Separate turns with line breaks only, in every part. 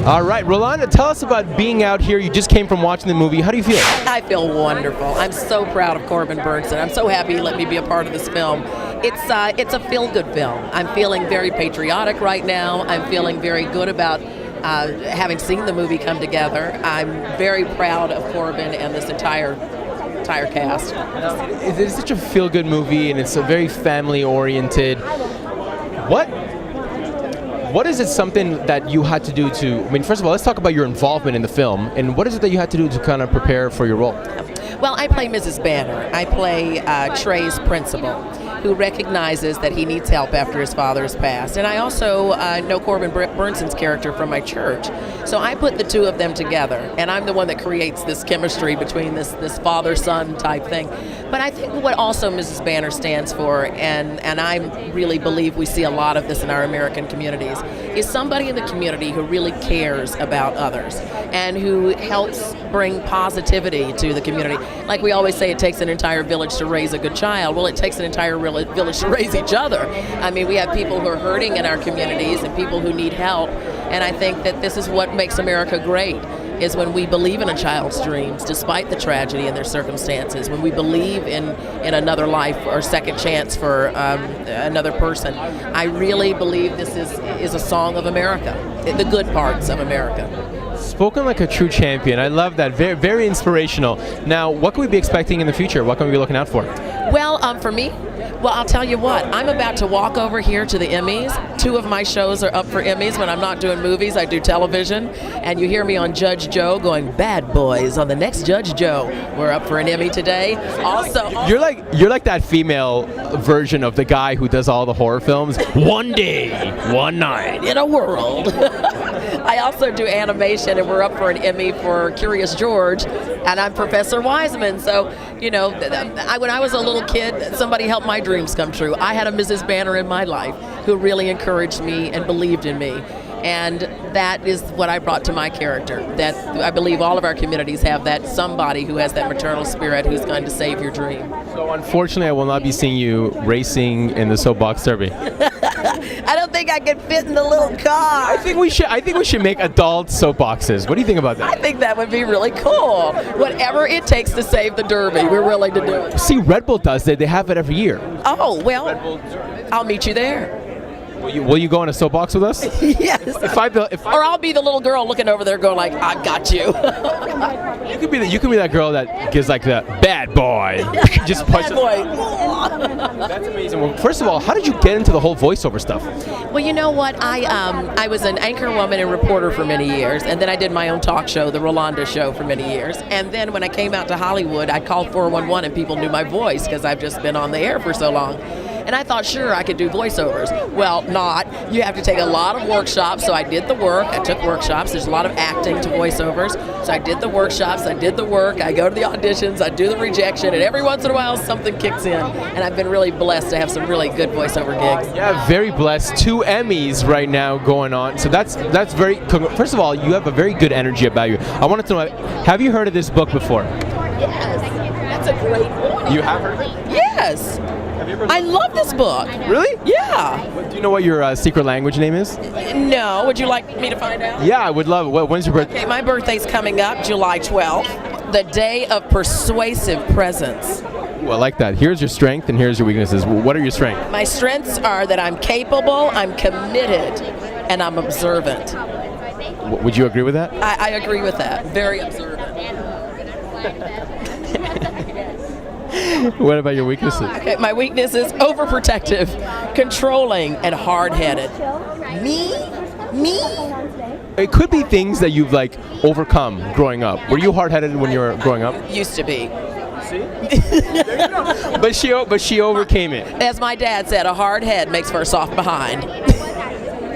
All right, Rolonda, tell us about being out here. You just came from watching the movie. How do you feel?
I feel wonderful. I'm so proud of Corbin Bernsen. I'm so happy he let me be a part of this film. It's a feel-good film. I'm feeling very patriotic right now. I'm feeling very good about having seen the movie come together. I'm very proud of Corbin and this entire cast.
It's such a feel-good movie, and it's a very family-oriented. What is it something that you had to do to, I mean, first of all, let's talk about your involvement in the film, and what is it that you had to do to kind of prepare for your role?
Well, I play Mrs. Banner. I play Trey's principal, who recognizes that he needs help after his father has passed. And I also know Corbin Bernsen's character from my church. So I put the two of them together, and I'm the one that creates this chemistry between this father-son type thing. But I think what also Mrs. Banner stands for, and I really believe we see a lot of this in our American communities, is somebody in the community who really cares about others and who helps bring positivity to the community. Like we always say, it takes an entire village to raise a good child. Well, it takes an entire village to raise each other. I mean, we have people who are hurting in our communities and people who need help. And I think that this is what makes America great, is when we believe in a child's dreams, despite the tragedy and their circumstances, when we believe in another life or second chance for another person. I really believe this is a song of America, the good parts of America.
Spoken like a true champion. I love that. Very, very inspirational. Now, what can we be expecting in the future? What can we be looking out for?
Well, for me, I'll tell you what. I'm about to walk over here to the Emmys. 2 of my shows are up for Emmys. When I'm not doing movies, I do television. And you hear me on Judge Joe going, "Bad boys" on the next Judge Joe. We're up for an Emmy today. Also,
you're like that female version of the guy who does all the horror films. One day, one night
in a world. I also do animation, and we're up for an Emmy for Curious George, and I'm Professor Wiseman. So, you know, when I was a little kid, somebody helped my dreams come true. I had a Mrs. Banner in my life who really encouraged me and believed in me. And that is what I brought to my character, that I believe all of our communities have, that somebody who has that maternal spirit who's going to save your dream.
So unfortunately, I will not be seeing you racing in the soapbox derby.
I don't think I can fit in the little car.
I think we should make adult soapboxes. What do you think about that?
I think that would be really cool. Whatever it takes to save the derby, we're willing to do it.
See, Red Bull does it. They have it every year.
Oh, well, I'll meet you there.
Will you go on a soapbox with us?
Yes.
Or
I'll be the little girl looking over there going like, "I got you."
You could be that girl that gives like the bad boy. Just pushes.
Bad boy.
That's amazing. Well, first of all, how did you get into the whole voiceover stuff?
Well, you know what? I was an anchor woman and reporter for many years, and then I did my own talk show, the Rolonda Show, for many years. And then when I came out to Hollywood, I called 411 and people knew my voice because I've just been on the air for so long. And I thought, sure, I could do voiceovers. Well, not. You have to take a lot of workshops, so I did the work. I took workshops. There's a lot of acting to voiceovers. So I did the workshops, I did the work, I go to the auditions, I do the rejection, and every once in a while something kicks in. And I've been really blessed to have some really good voiceover gigs.
Yeah, very blessed. 2 Emmys right now going on. So that's very, first of all, you have a very good energy about you. I wanted to know, have you heard of this book before?
Yes. That's a great one.
You have heard of it?
Yes. I love this book.
Really?
Yeah.
Do you know what your secret language name is?
No. Would you like me to find out?
Yeah, I would love it. When's your birthday?
Okay, my birthday's coming up, July 12th, the day of persuasive presence.
Ooh, I like that. Here's your strength and here's your weaknesses. What are your strengths?
My strengths are that I'm capable, I'm committed, and I'm observant.
Would you agree with that?
I agree with that. Very observant.
What about your weaknesses?
Okay, my weakness is overprotective, controlling, and hard-headed. Me?
It could be things that you've like overcome growing up. Were you hard-headed when you were growing up?
Used to be.
See? But she overcame it.
As my dad said, a hard head makes for a soft behind.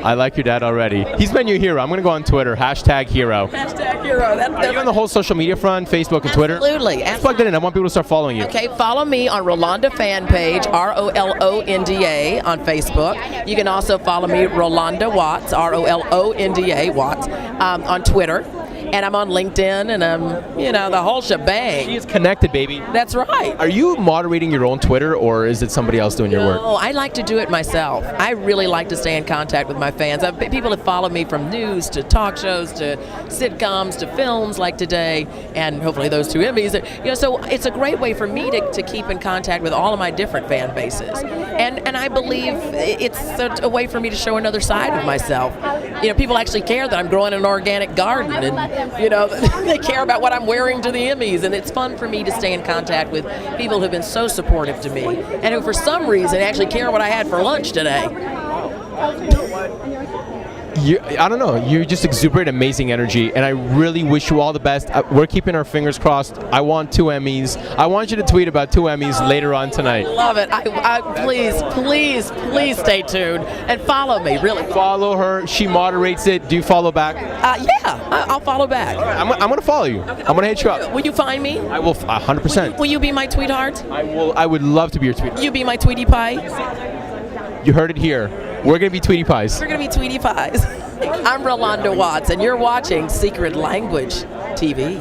I like your dad already. He's been your hero. I'm going to go on Twitter, #hero.
#hero.
Are you on the whole social media front, Facebook and Twitter?
Absolutely.
Plug that in. I want people to start following you.
Okay, follow me on Rolonda fan page, ROLONDA on Facebook. You can also follow me, Rolonda Watts, ROLONDA Watts, on Twitter. and I'm on LinkedIn, and I'm, the whole shebang.
She is connected, baby.
That's right.
Are you moderating your own Twitter, or is it somebody else doing your work?
Oh, I like to do it myself. I really like to stay in contact with my fans. People have followed me from news to talk shows to sitcoms to films like today, and hopefully those 2 Emmys. So it's a great way for me to keep in contact with all of my different fan bases. And I believe it's a way for me to show another side of myself. People actually care that I'm growing an organic garden, and they care about what I'm wearing to the Emmys, and it's fun for me to stay in contact with people who've been so supportive to me, and who for some reason actually care what I had for lunch today.
I don't know. You just exuberate amazing energy, and I really wish you all the best. We're keeping our fingers crossed. I want 2 Emmys. I want you to tweet about 2 Emmys later on tonight.
Love it. Please stay tuned and follow me. Really.
Follow her. She moderates it. Do you follow back?
Yeah, I'll follow back.
All right, I'm going to follow you. I'm going to hit you up.
Will you find me?
I will, 100%.
Will you be my tweetheart?
I would love to be your tweetheart.
You be my Tweety Pie?
You heard it here. We're going to be Tweety Pies.
We're going to be Tweety Pies. I'm Rolonda Watts, and you're watching Secret Language TV.